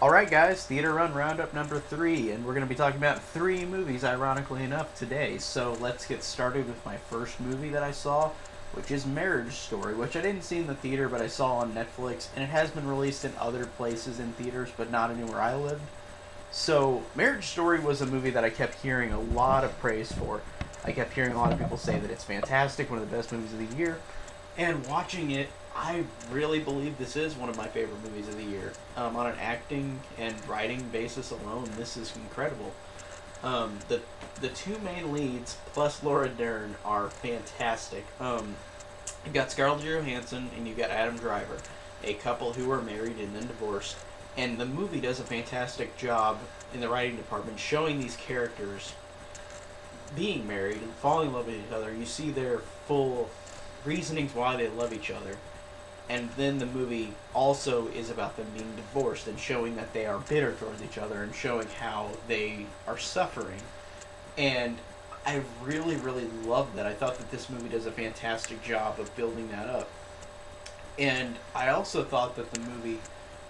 Alright, guys, Theater Run Roundup number 3, and we're going to be talking about 3 movies, ironically enough, today. So let's get started with my first movie that I saw, which is Marriage Story, which I didn't see in the theater, but I saw on Netflix, and it has been released in other places in theaters, but not anywhere I lived. So, Marriage Story was a movie that I kept hearing a lot of praise for. I kept hearing a lot of people say that it's fantastic, one of the best movies of the year, and watching it, I really believe this is one of my favorite movies of the year. On an acting and writing basis alone, this is incredible. The two main leads plus Laura Dern are fantastic. You've got Scarlett Johansson and you've got Adam Driver, a couple who are married and then divorced. And the movie does a fantastic job in the writing department showing these characters being married and falling in love with each other. You see their full reasonings why they love each other. And then the movie also is about them being divorced and showing that they are bitter towards each other and showing how they are suffering. And I really, really loved that. I thought that this movie does a fantastic job of building that up. And I also thought that the movie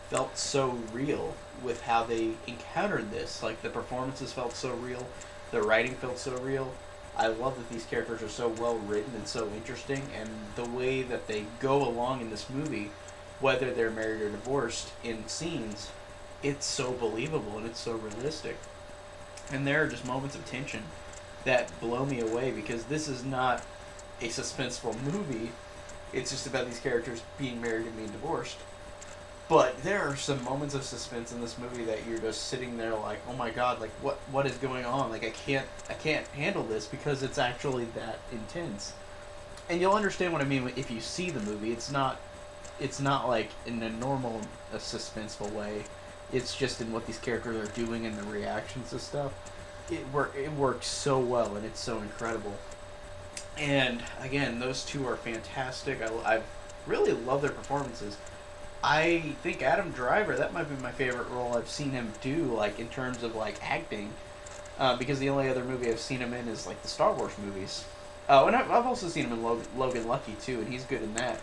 felt so real with how they encountered this. Like, the performances felt so real, the writing felt so real. I love that these characters are so well written and so interesting, and the way that they go along in this movie, whether they're married or divorced, in scenes, it's so believable and it's so realistic. And there are just moments of tension that blow me away because this is not a suspenseful movie. It's just about these characters being married and being divorced. But there are some moments of suspense in this movie that you're just sitting there like, oh my god, like what is going on? Like I can't handle this because it's actually that intense. And you'll understand what I mean if you see the movie. It's not like in a normal suspenseful way. It's just in what these characters are doing and the reactions to stuff. It works so well and it's so incredible. And again, those two are fantastic. I really love their performances. I think Adam Driver, that might be my favorite role I've seen him do, like, in terms of, like, acting. Because the only other movie I've seen him in is, like, the Star Wars movies. And I've also seen him in Logan Lucky, too, and he's good in that.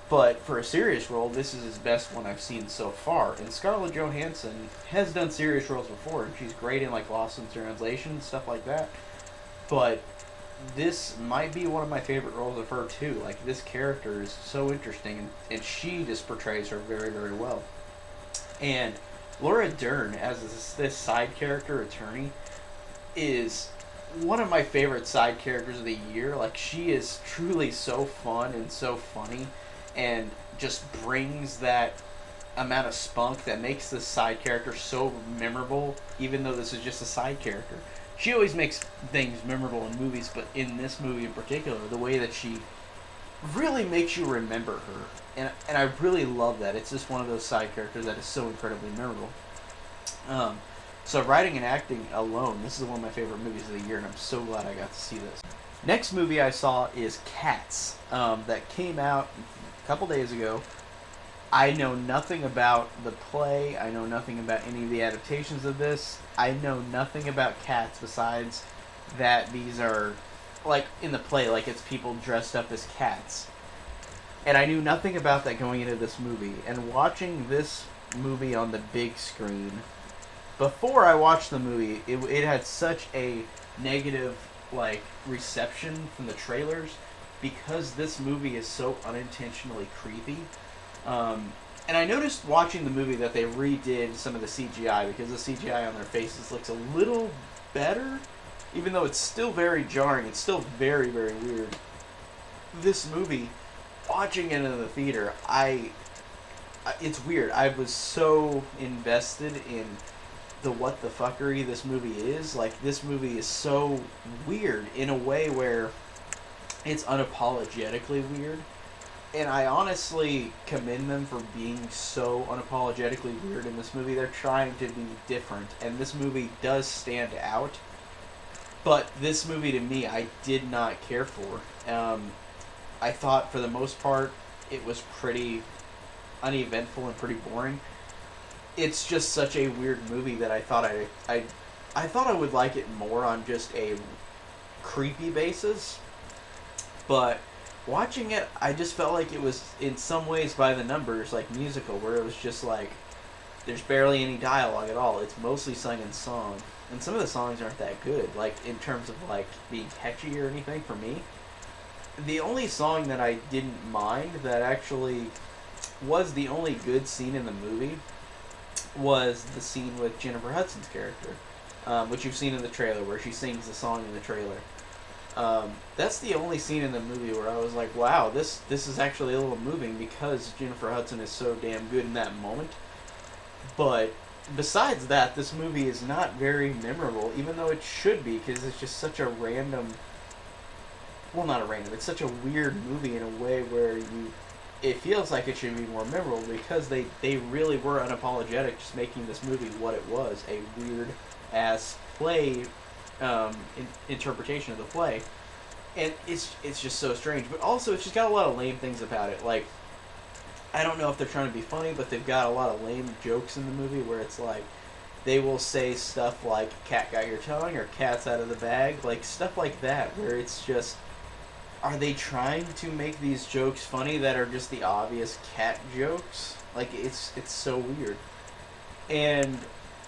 But for a serious role, this is his best one I've seen so far. And Scarlett Johansson has done serious roles before, and she's great in, like, Lost in Translation, stuff like that. But this might be one of my favorite roles of her too. Like, this character is so interesting, and she just portrays her very, very well. And Laura Dern as this side character attorney is one of my favorite side characters of the year. Like, she is truly so fun and so funny and just brings that amount of spunk that makes this side character so memorable, even though this is just a side character. She always makes things memorable in movies, but in this movie in particular, the way that she really makes you remember her. And I really love that. It's just one of those side characters that is so incredibly memorable. So writing and acting alone, this is one of my favorite movies of the year, and I'm so glad I got to see this. Next movie I saw is Cats, that came out a couple days ago. I know nothing about the play. I know nothing about any of the adaptations of this. I know nothing about Cats besides that these are, like, in the play, like it's people dressed up as cats. And I knew nothing about that going into this movie. And watching this movie on the big screen, before I watched the movie, it had such a negative, like, reception from the trailers because this movie is so unintentionally creepy. And I noticed watching the movie that they redid some of the CGI because the CGI on their faces looks a little better, even though it's still very jarring. It's still very, very weird. This movie, watching it in the theater, it's weird. I was so invested in the what the fuckery this movie is. Like, this movie is so weird in a way where it's unapologetically weird. And I honestly commend them for being so unapologetically weird in this movie. They're trying to be different, and this movie does stand out. But this movie, to me, I did not care for. I thought, for the most part, it was pretty uneventful and pretty boring. It's just such a weird movie that I thought I thought I would like it more on just a creepy basis. But watching it, I just felt like it was in some ways by the numbers, like musical, where it was just like There's barely any dialogue at all. It's mostly sung in song, and some of the songs aren't that good. Like in terms of like being catchy or anything for me. The only song that I didn't mind that actually was the only good scene in the movie was the scene with Jennifer Hudson's character, which you've seen in the trailer where she sings the song in the trailer. That's the only scene in the movie where I was like, wow, this is actually a little moving because Jennifer Hudson is so damn good in that moment. But besides that, this movie is not very memorable, even though it should be, because it's just such a random... Well, not a random, it's such a weird movie in a way where it feels like it should be more memorable because they really were unapologetic just making this movie what it was, a weird-ass play interpretation of the play. And it's just so strange. But also, it's just got a lot of lame things about it. Like, I don't know if they're trying to be funny, but they've got a lot of lame jokes in the movie where it's like, they will say stuff like, cat got your tongue, or cat's out of the bag. Like, stuff like that, where it's just... Are they trying to make these jokes funny that are just the obvious cat jokes? Like, it's so weird. And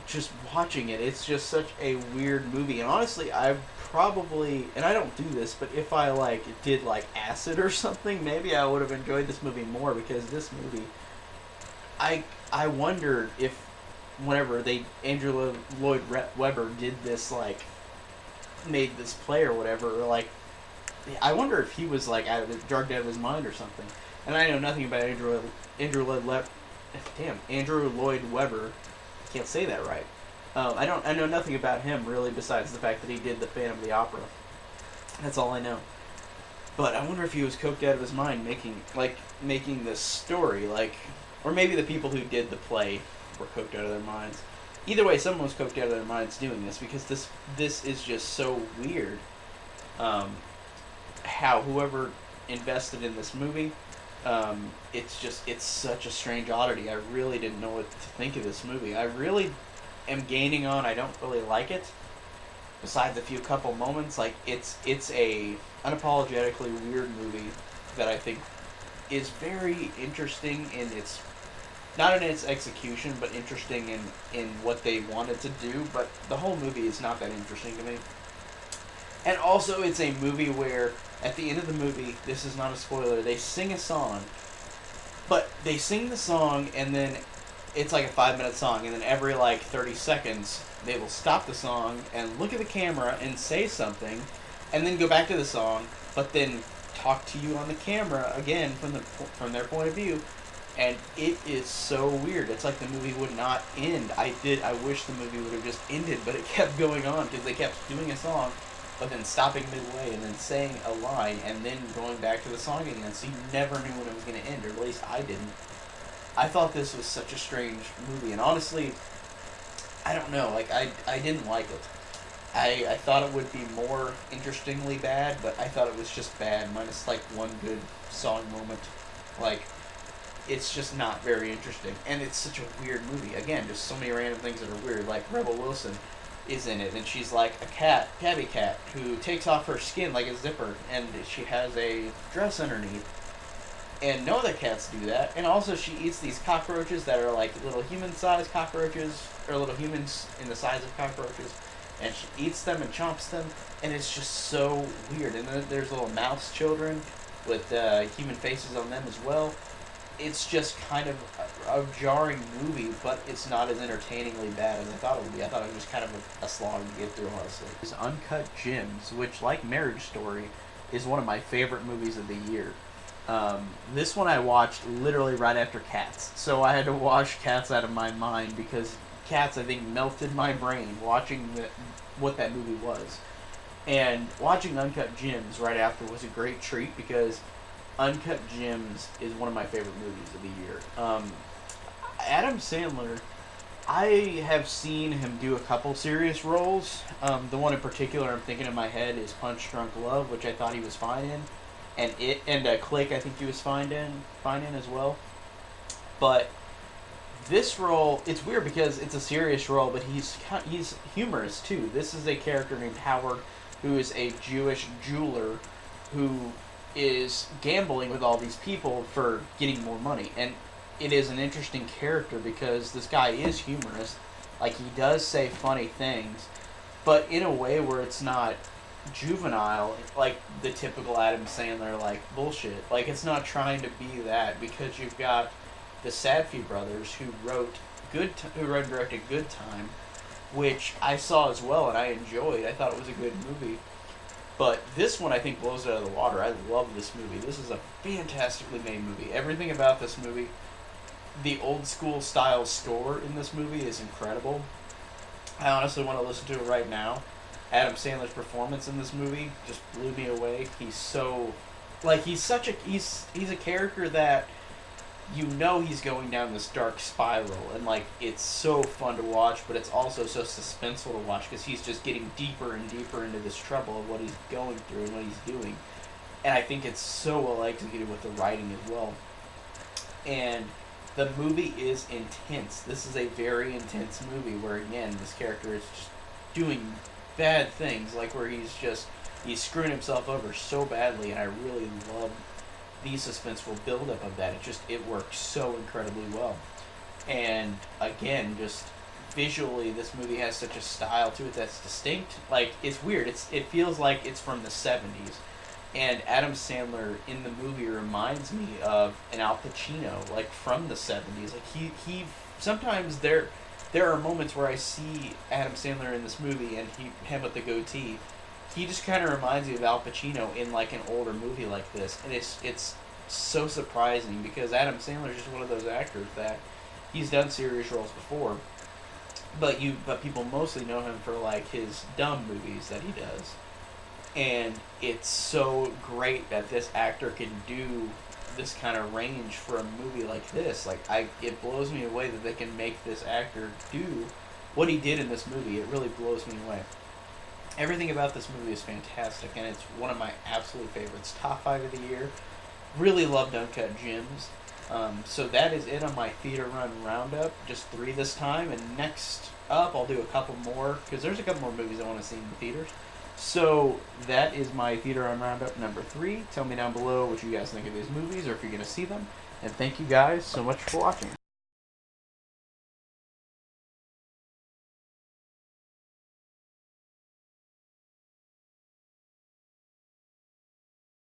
just watching it, it's just such a weird movie. And honestly, I probably, and I don't do this, but if I like did like acid or something, maybe I would have enjoyed this movie more, because this movie, I wondered if whenever Andrew Lloyd Webber did this, like made this play or whatever, or like, I wonder if he was like drugged out of his mind or something. And I know nothing about Andrew Lloyd Webber. Can't say that right. I know nothing about him really, besides the fact that he did the Phantom of the Opera. That's all I know. But I wonder if he was coked out of his mind making this story, or maybe the people who did the play were coked out of their minds. Either way, someone was coked out of their minds doing this, because this is just so weird. How whoever invested in this movie, it's such a strange oddity. I really didn't know what to think of this movie. I really am gaining on I don't really like it, besides a few couple moments. Like, it's a unapologetically weird movie that I think is very interesting in its, not in its execution, but interesting in what they wanted to do. But the whole movie is not that interesting to me. And also, it's a movie where, at the end of the movie, this is not a spoiler, they sing a song, but they sing the song, and then it's like a 5-minute song, and then every, 30 seconds, they will stop the song and look at the camera and say something, and then go back to the song, but then talk to you on the camera again from their point of view, and it is so weird. It's like the movie would not end. I wish the movie would have just ended, but it kept going on, because they kept doing a song, but then stopping midway and then saying a line and then going back to the song again, so you never knew when it was going to end, or at least I didn't. I thought this was such a strange movie, and honestly, I don't know, I didn't like it. I thought it would be more interestingly bad, but I thought it was just bad, minus one good song moment. It's just not very interesting, and it's such a weird movie. Again, just so many random things that are weird, like Rebel Wilson is in it, and she's like a tabby cat, who takes off her skin like a zipper, and she has a dress underneath. And no other cats do that. And also, she eats these cockroaches that are like little human-sized cockroaches, or little humans in the size of cockroaches. And she eats them and chomps them, and it's just so weird. And then there's little mouse children with human faces on them as well. It's just kind of a jarring movie, but it's not as entertainingly bad as I thought it would be. I thought it was just kind of a slog to get through, honestly. It's Uncut Gems, which, like Marriage Story, is one of my favorite movies of the year. This one I watched literally right after Cats, so I had to wash Cats out of my mind, because Cats, I think, melted my brain watching what that movie was. And watching Uncut Gems right after was a great treat, because Uncut Gems is one of my favorite movies of the year. Adam Sandler, I have seen him do a couple serious roles. The one in particular I'm thinking in my head is Punch Drunk Love, which I thought he was fine in, and Click, I think he was fine in as well. But this role, it's weird because it's a serious role, but he's humorous too. This is a character named Howard, who is a Jewish jeweler who is gambling with all these people for getting more money. And it is an interesting character because this guy is humorous. Like, he does say funny things, but in a way where it's not juvenile, like the typical Adam Sandler, like, bullshit. Like, it's not trying to be that, because you've got the Sadfie brothers who who wrote and directed Good Time, which I saw as well and I enjoyed. I thought it was a good movie. But this one, I think, blows it out of the water. I love this movie. This is a fantastically made movie. Everything about this movie, the old school style score in this movie is incredible. I honestly want to listen to it right now. Adam Sandler's performance in this movie just blew me away. He's so, like, he's a character that you know he's going down this dark spiral, and like it's so fun to watch, but it's also so suspenseful to watch because he's just getting deeper and deeper into this trouble of what he's going through and what he's doing. And I think it's so well executed with the writing as well. And the movie is intense. This is a very intense movie where, again, this character is just doing bad things, like where he's screwing himself over so badly, and I really love the suspenseful buildup of that. It works so incredibly well. And again, just visually, this movie has such a style to it that's distinct. Like, it's weird. It feels like it's from the 70s. And Adam Sandler in the movie reminds me of an Al Pacino, like from the 70s. Like he sometimes there are moments where I see Adam Sandler in this movie and him with the goatee. He just kind of reminds me of Al Pacino in like an older movie like this, and it's so surprising because Adam Sandler is just one of those actors that he's done serious roles before, but people mostly know him for like his dumb movies that he does. And it's so great that this actor can do this kind of range for a movie like this. Like, it blows me away that they can make this actor do what he did in this movie. It really blows me away. Everything about this movie is fantastic, and it's one of my absolute favorites. Top 5 of the year. Really loved Uncut Gems. So that is it on my theater run roundup. Just 3 this time, and next up I'll do a couple more, because there's a couple more movies I want to see in the theaters. So that is my theater run roundup number 3. Tell me down below what you guys think of these movies, or if you're going to see them. And thank you guys so much for watching.